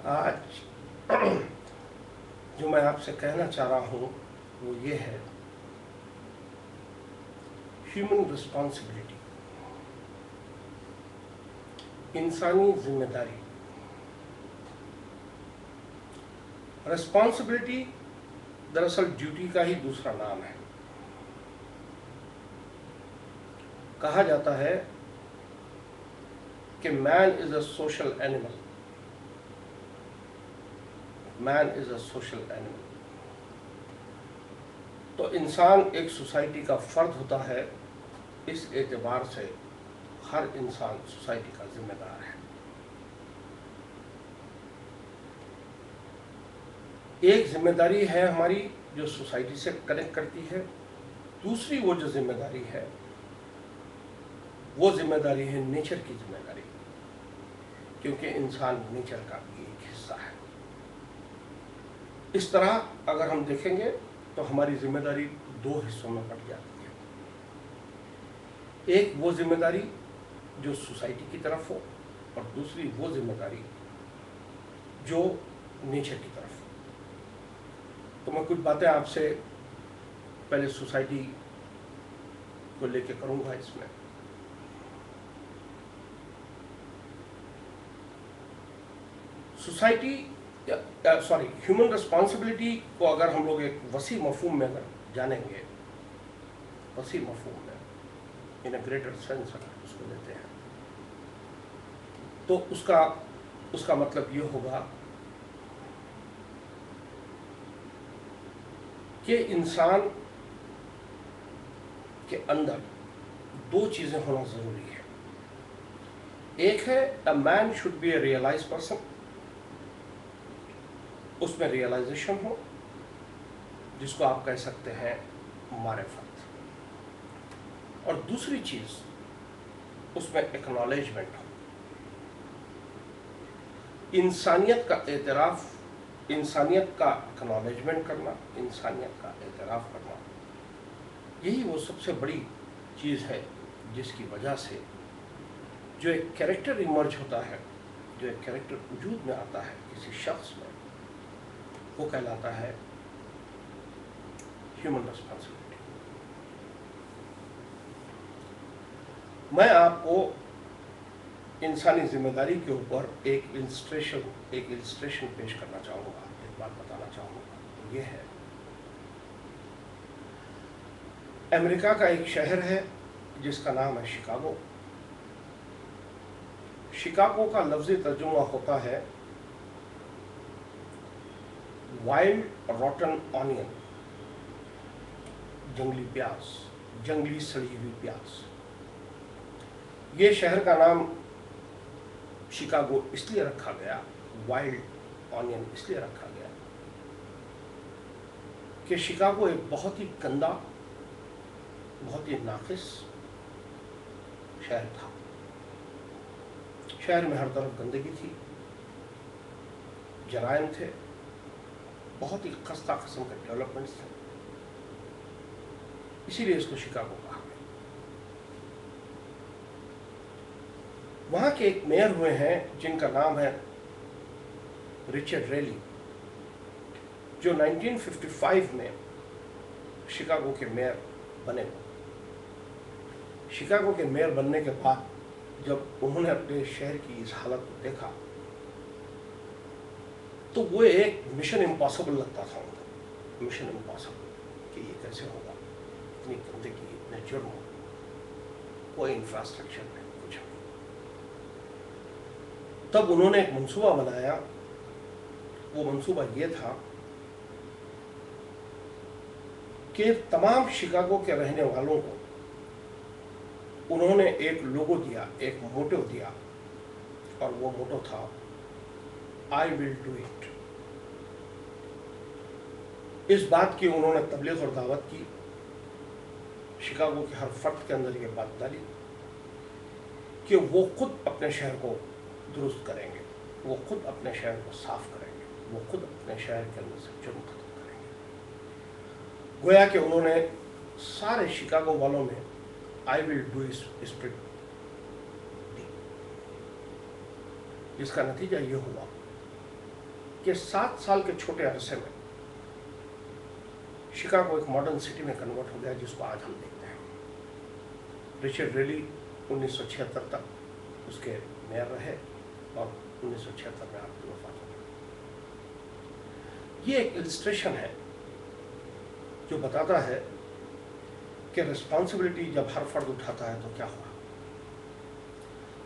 آج جو میں آپ سے کہنا چاہ رہا ہوں وہ یہ ہے ہیومن رسپانسبلٹی، انسانی ذمہ داری۔ رسپانسبلٹی دراصل ڈیوٹی کا ہی دوسرا نام ہے۔ کہا جاتا ہے کہ man is a social animal, man is a social animal. تو انسان ایک سوسائٹی کا فرد ہوتا ہے، اس اعتبار سے ہر انسان سوسائٹی کا ذمہ دار ہے۔ ایک ذمہ داری ہے ہماری جو سوسائٹی سے کنیکٹ کرتی ہے، دوسری وہ جو ذمہ داری ہے وہ ذمہ داری ہے نیچر کی ذمہ داری، کیونکہ انسان نیچر کا بھی ایک حصہ ہے۔ اس طرح اگر ہم دیکھیں گے تو ہماری ذمہ داری دو حصوں میں بٹ جاتی ہے۔ ایک وہ ذمہ داری جو سوسائٹی کی طرف ہو، اور دوسری وہ ذمہ داری جو نیچر کی طرف ہو۔ تو میں کچھ باتیں آپ سے پہلے سوسائٹی کو لے کے کروں گا۔ اس میں ہیومن رسپانسبلٹی کو اگر ہم لوگ ایک وسیع مفہوم میں اگر جانیں گے، وسیع مفہوم میں ان اے گریٹر سینس اگر اس کو لیتے ہیں، تو اس کا مطلب یہ ہوگا کہ انسان کے اندر دو چیزیں ہونا ضروری ہے۔ ایک ہے a man should be a realize person, اس میں ریئلائزیشن ہو، جس کو آپ کہہ سکتے ہیں معرفت۔ اور دوسری چیز اس میں ایکنالجمنٹ ہو، انسانیت کا اعتراف، انسانیت کا ایکنالجمنٹ کرنا، انسانیت کا اعتراف کرنا۔ یہی وہ سب سے بڑی چیز ہے جس کی وجہ سے جو ایک کیریکٹر ایمرج ہوتا ہے، جو ایک کیریکٹر وجود میں آتا ہے کسی شخص میں، وہ کہلاتا ہے ہیومن رسپانسبلٹی۔ میں آپ کو انسانی ذمہ داری کے اوپر ایک السٹریشن پیش کرنا چاہوں گا، ایک بات بتانا چاہوں گا۔ یہ ہے امریکہ کا ایک شہر ہے جس کا نام ہے شکاگو۔ شکاگو کا لفظی ترجمہ ہوتا ہے وائلڈ روٹن آنین، جنگلی پیاز، جنگلی سڑی ہوئی پیاز۔ یہ شہر کا نام شکاگو اس لیے رکھا گیا، وائلڈ آنین اس لیے رکھا گیا کہ شکاگو ایک بہت ہی گندا، بہت ہی ناقص شہر تھا۔ شہر میں ہر طرف گندگی تھی، جرائم تھے، بہت ہی خستہ قسم کے ڈیولپمنٹس تھے، اسی لیے اس کو شکاگو کہا گیا۔ وہاں کے ایک میئر ہوئے ہیں جن کا نام ہے رچرڈ ریلی، جو 1955 میں شکاگو کے میئر بنے۔ شکاگو کے میئر بننے کے بعد جب انہوں نے اپنے شہر کی اس حالت کو دیکھا تو وہ ایک مشن امپاسبل لگتا تھا ان کو، مشن امپاسبل، کہ یہ کیسے ہوگا، اتنی گندگی، اتنے جرم، کوئی انفراسٹرکچر نہیں، کچھ نہیں۔ تب انہوں نے ایک منصوبہ بنایا۔ وہ منصوبہ یہ تھا کہ تمام شکاگو کے رہنے والوں کو انہوں نے ایک لوگو دیا، ایک موٹو دیا، اور وہ موٹو تھا آئی ول ڈو اٹ۔ اس بات کی انہوں نے تبلیغ اور دعوت کی، شکاگو کے ہر فرد کے اندر یہ بات ڈالی کہ وہ خود اپنے شہر کو درست کریں گے، وہ خود اپنے شہر کو صاف کریں گے، وہ خود اپنے شہر کے اندر سے جرم ختم کریں گے۔ گویا کہ انہوں نے سارے شکاگو والوں میں آئی ول ڈو اسپرٹ دی، جس کا نتیجہ یہ ہوا कि 7 साल के छोटे अरसे में शिकागो एक मॉडर्न सिटी में कन्वर्ट हो गया, जिसको आज हम देखते हैं। रिचर्ड रेली 1976 तक उसके मेयर रहे और 1976 में आपकी वफात हो गई। ये एक इलस्ट्रेशन है जो बताता है कि रिस्पॉन्सिबिलिटी जब हर फर्द उठाता है तो क्या हुआ।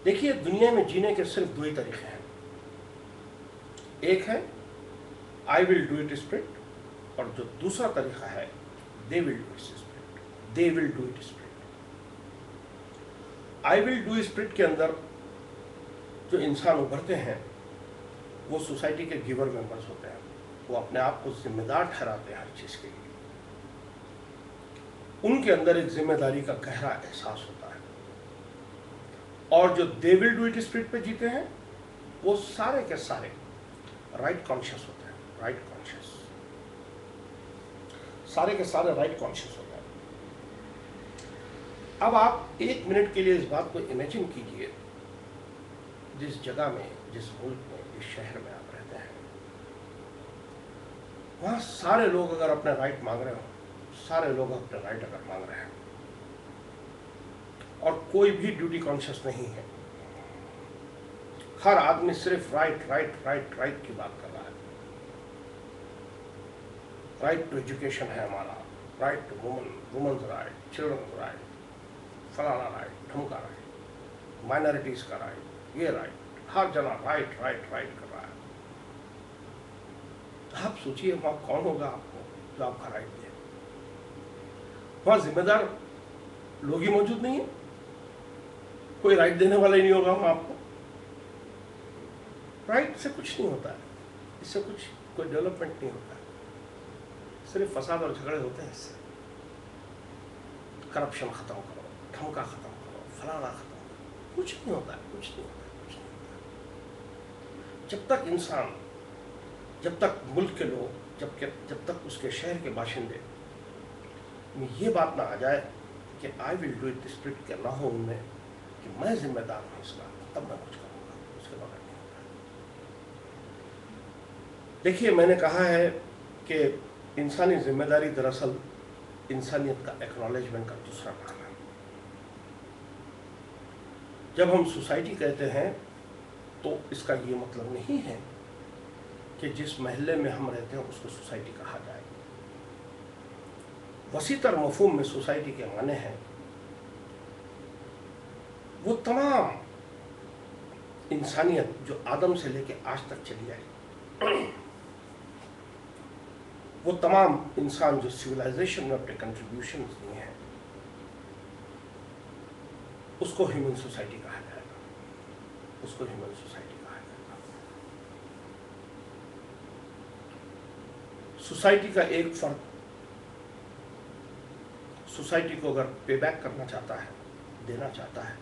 देखिए, दुनिया में जीने के सिर्फ 2 ही तरीके हैं। एक है I will do it spirit, और जो दूसरा तरीका है they will do it spirit. They will do it spirit. I will do spirit के अंदर जो इंसान उभरते हैं वो सोसाइटी के गिवर मेंबर्स होते हैं। वो अपने आप को जिम्मेदार ठहराते हैं हर चीज के लिए। उनके अंदर एक जिम्मेदारी का गहरा एहसास होता है। और जो they will do it spirit पे जीते हैं वो सारे के सारे राइट कॉन्शियस होते हैं। राइट कॉन्शियस, सारे के सारे राइट कॉन्शियस होते हैं। अब आप 1 मिनट के लिए इस बात को इमेजिन कीजिए, जिस जगह में, जिस मुल्क में, जिस शहर में आप रहते हैं, वहां सारे लोग अगर अपने राइट मांग रहे हो, सारे लोग अपने राइट अगर मांग रहे हैं और कोई भी ड्यूटी कॉन्शियस नहीं है, हर आदमी सिर्फ राइट राइट राइट राइट की बात कर रहा है। राइट टू एजुकेशन है हमारा, right to women's right, children's right, फलाना राइट, ढमका राइट, माइनॉरिटीज का राइट, ये राइट, हर जना राइट राइट राइट कर रहा है। आप सोचिए वहां कौन होगा आपको जो आपका राइट दे? वहां जिम्मेदार लोग ही मौजूद नहीं है, कोई राइट देने वाला ही नहीं होगा वहां आपको। राइट से कुछ नहीं होता है, इससे कोई डेवलपमेंट नहीं होता है, सिर्फ फसाद और झगड़े होते हैं। इससे करप्शन खत्म करो, धमका खत्म करो, फलाना खत्म करो, कुछ नहीं होता है, कुछ नहीं होता है, कुछ नहीं होता है। जब तक इंसान, जब तक मुल्क के लोग, जब तक उसके शहर के बाशिंदे में ये बात ना आ जाए कि I will do it spirit के ना हो उनमें कि मैं जिम्मेदार हूं इसका, तब मैं कुछ करूंगा, उसके बगैर नहीं होगा। देखिए, मैंने कहा है कि इंसानी जिम्मेदारी दरअसल इंसानियत का एक्नॉलेजमेंट का दूसरा नाम है। जब हम सोसाइटी कहते हैं तो इसका ये मतलब नहीं है कि जिस महल्ले में हम रहते हैं उसको सोसाइटी कहा जाए। वसीतर मफहूम में सोसाइटी के माने हैं वो तमाम इंसानियत जो आदम से लेकर आज तक चली आई, वो तमाम इंसान जो सिविलाइजेशन में अपने कंट्रीब्यूशन दिए हैं, उसको ह्यूमन सोसाइटी कहा जाएगा, उसको ह्यूमन सोसाइटी कहा जाएगा। सोसाइटी का एक फर्द सोसाइटी को अगर पे बैक करना चाहता है, देना चाहता है,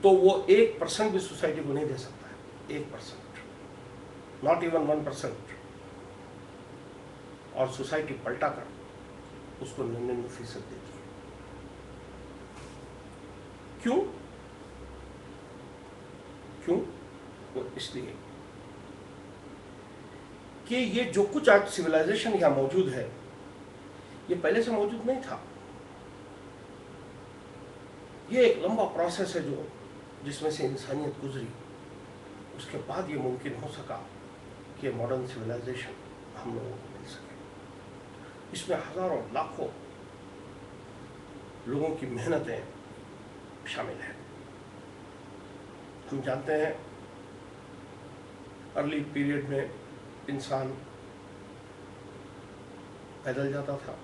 तो वो 1% भी सोसाइटी को नहीं दे सकता है। 1%, नॉट इवन 1%। और सोसाइटी पलटा कर उसको 99% देती है। क्यों? वो इसलिए कि ये जो कुछ आज सिविलाइजेशन यहाँ मौजूद है, ये पहले से मौजूद नहीं था। ये एक लंबा प्रोसेस है जिसमें से इंसानियत गुजरी, उसके बाद ये मुमकिन हो सका कि मॉडर्न सिविलाइजेशन हम लोगों को मिल सके। इसमें हजारों लाखों लोगों की मेहनतें शामिल हैं। हम जानते हैं अर्ली पीरियड में इंसान पैदल जाता था,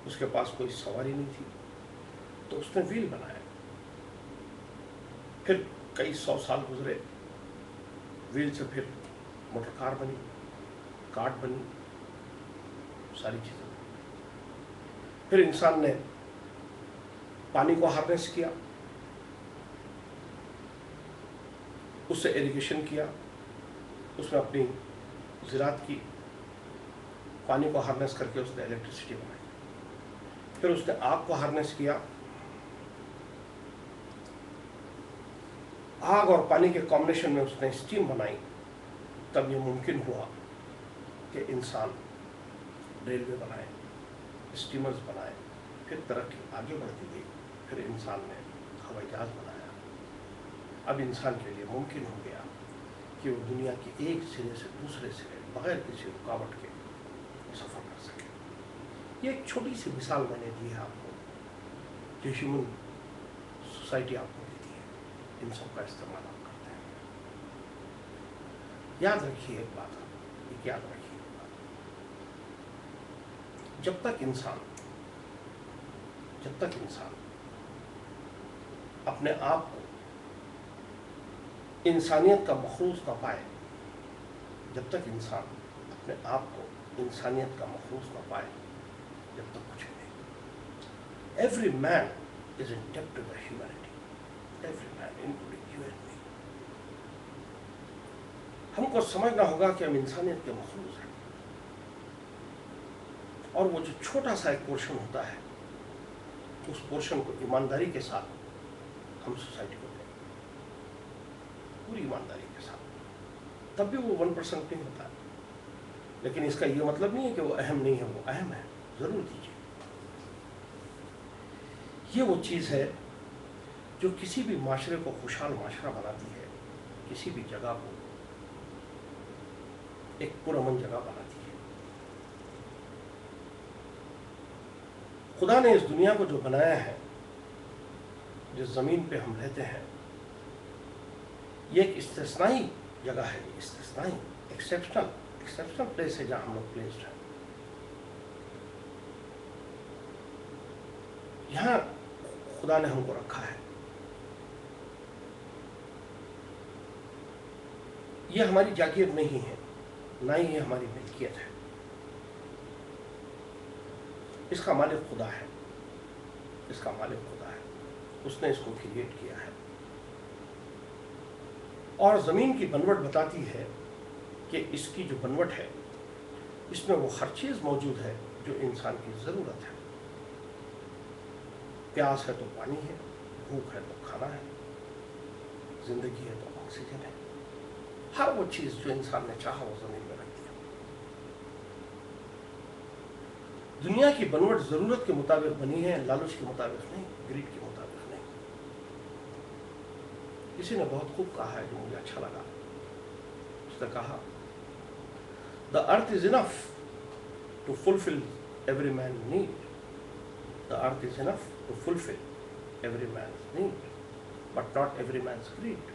उसके पास कोई सवारी नहीं थी, तो उसने व्हील बनाया। फिर कई 100 साल गुजरे, व्हील से फिर मोटर कार बनी, कार्ट बनी, सारी चीजें। फिर इंसान ने पानी को हार्नेस किया, उससे इरिगेशन किया, उसने अपनी ज़राअत की, पानी को हार्नेस करके उसने इलेक्ट्रिसिटी बनाई। फिर उसने आग को हार्नेस किया, आग और पानी के कॉम्बिनेशन में उसने स्टीम बनाई, तब ये मुमकिन हुआ कि इंसान रेलवे बनाए, स्टीमर्स बनाए, फिर तरक्की आगे बढ़ती गई, फिर इंसान ने हवाई जहाज बनाया। अब इंसान के लिए मुमकिन हो गया कि वो दुनिया के एक सिरे से दूसरे सिरे बगैर किसी रुकावट के सफ़र कर सके। ये एक छोटी सी मिसाल मैंने दी है आपको, जो ह्यूमन सोसाइटी आपको देती है। इन सब का इस्तेमाल आप करते हैं। याद रखिए एक बात, एक याद रखिए एक बात, जब तक इंसान अपने आप को इंसानियत का मखरूज ना पाए, जब तक इंसान अपने आप को इंसानियत का मखरूज ना पाए, जब तक कुछ नहीं। एवरी मैन इज इन डेब्ट to the humanity, every man including you and me. हमको समझना होगा कि हम इंसानियत के मखरूज हैं, और वो जो छोटा सा एक पोर्शन होता है, उस पोर्शन को ईमानदारी के साथ हम सोसाइटी को दें, पूरी ईमानदारी के साथ, तब भी वो 1% नहीं होता है। लेकिन इसका ये मतलब नहीं है कि वो अहम नहीं है, वो अहम है, ज़रूर दीजिए। ये वो चीज़ है जो किसी भी माशरे को खुशहाल माशरा बनाती है, किसी भी जगह को एक पुरअमन जगह बनाती है। खुदा ने इस दुनिया को जो बनाया है, जिस ज़मीन पे हम रहते हैं, ये एक इस्तिस्नाई जगह है, इस्तिस्नाई एक्सेप्शनल प्लेस है जहाँ हम लोग प्लेस्ड हैं। यहाँ खुदा ने हमको रखा है। ये हमारी जागीर नहीं है, ना ही ये हमारी मिल्कियत है। इसका मालिक खुदा है, इसका मालिक खुदा है, उसने इसको क्रिएट किया है। और ज़मीन की बनवट बताती है कि इसकी जो बनवट है, इसमें वो हर चीज़ मौजूद है जो इंसान की ज़रूरत है। प्यास है तो पानी है, भूख है तो खाना है, ज़िंदगी है तो ऑक्सीजन है। हर वो चीज़ जो इंसान ने चाहा वो ज़मीन में रख दिया। दुनिया की बनवट ज़रूरत के मुताबिक बनी है, लालच के मुताबिक नहीं, ग्रीड के मुताबिक नहीं। किसी ने बहुत खूब कहा है जो मुझे अच्छा लगा। उसने कहा, the earth is enough to fulfil every man need, the earth is enough to fulfil every man need, but not every man's greed.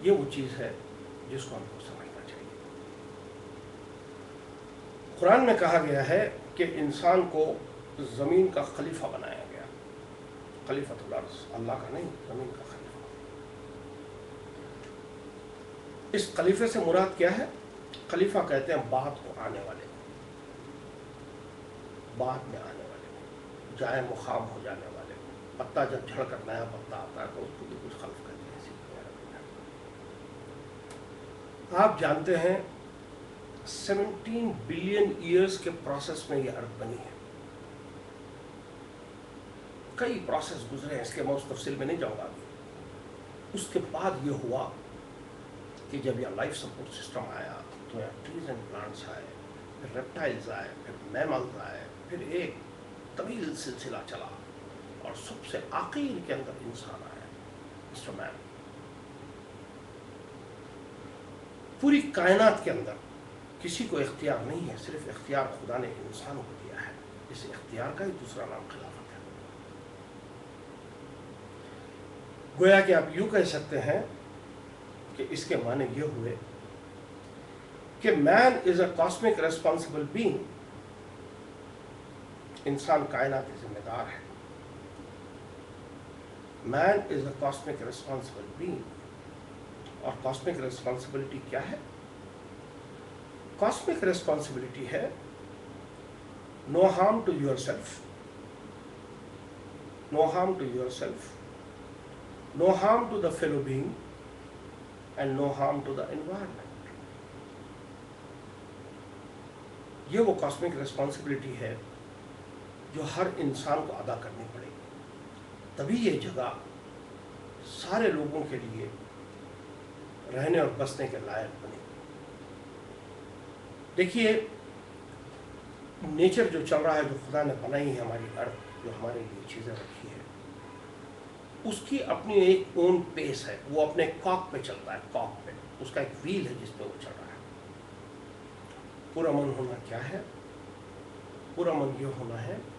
ये वो चीज़ है जिसको हमको समझना चाहिए। कुरान में कहा गया है कि इंसान को ज़मीन का खलीफा बनाया गया। खलीफतुल अर्ज़, अल्लाह का नहीं, ज़मीन का खलीफा। इस खलीफे से मुराद क्या है? खलीफा कहते हैं बाद को आने वाले, बाद में आने वाले, जाए मुखाम हो जाने वाले। पत्ता जब झड़ कर नया पत्ता आता है तो उसको भी कुछ खल्फ कर दिया। आप जानते हैं 17 बिलियन ईयर्स के प्रोसेस में ये अर्थ बनी है। कई प्रोसेस गुजरे हैं, इसके मैं उस तफसील में नहीं जाऊंगा अभी। उसके बाद ये हुआ कि जब यह लाइफ सपोर्ट सिस्टम आया तो यहाँ ट्रीज एंड प्लांट्स आए, फिर रेप्टाइल्स आए, फिर मैमल्स आए, फिर एक तवील सिलसिला चला, और सबसे आखिर के अंदर इंसान आया, मिस्टर मैन। पूरी कायनात के अंदर किसी को इख्तियार नहीं है, सिर्फ इख्तियार खुदा ने इंसान को दिया है। इस इख्तियार का ही दूसरा नाम खिलाफत है। गोया कि आप यूं कह सकते हैं कि इसके माने ये हुए कि man is a cosmic responsible being. इंसान कायनाती जिम्मेदार है। Man is a cosmic responsible being. और कॉस्मिक रेस्पॉन्सिबिलिटी क्या है? कॉस्मिक रेस्पॉन्सिबिलिटी है no harm to yourself, no harm to yourself, no harm to the fellow being, and no harm to the environment. ये वो कॉस्मिक रेस्पॉन्सिबिलिटी है जो हर इंसान को अदा करनी पड़ेगी, तभी ये जगह सारे लोगों के लिए रहने और बसने के लायक बने। देखिए, नेचर जो चल रहा है, जो खुदा ने बनाई है हमारी अर्थ, जो हमारे लिए चीज़ें रखी है, उसकी अपनी एक ओन पेस है। वो अपने कॉक पे चलता है, कॉक पे उसका एक व्हील है जिस पे वो चल रहा है। पूरा मन होना क्या है? पूरा मन ये होना है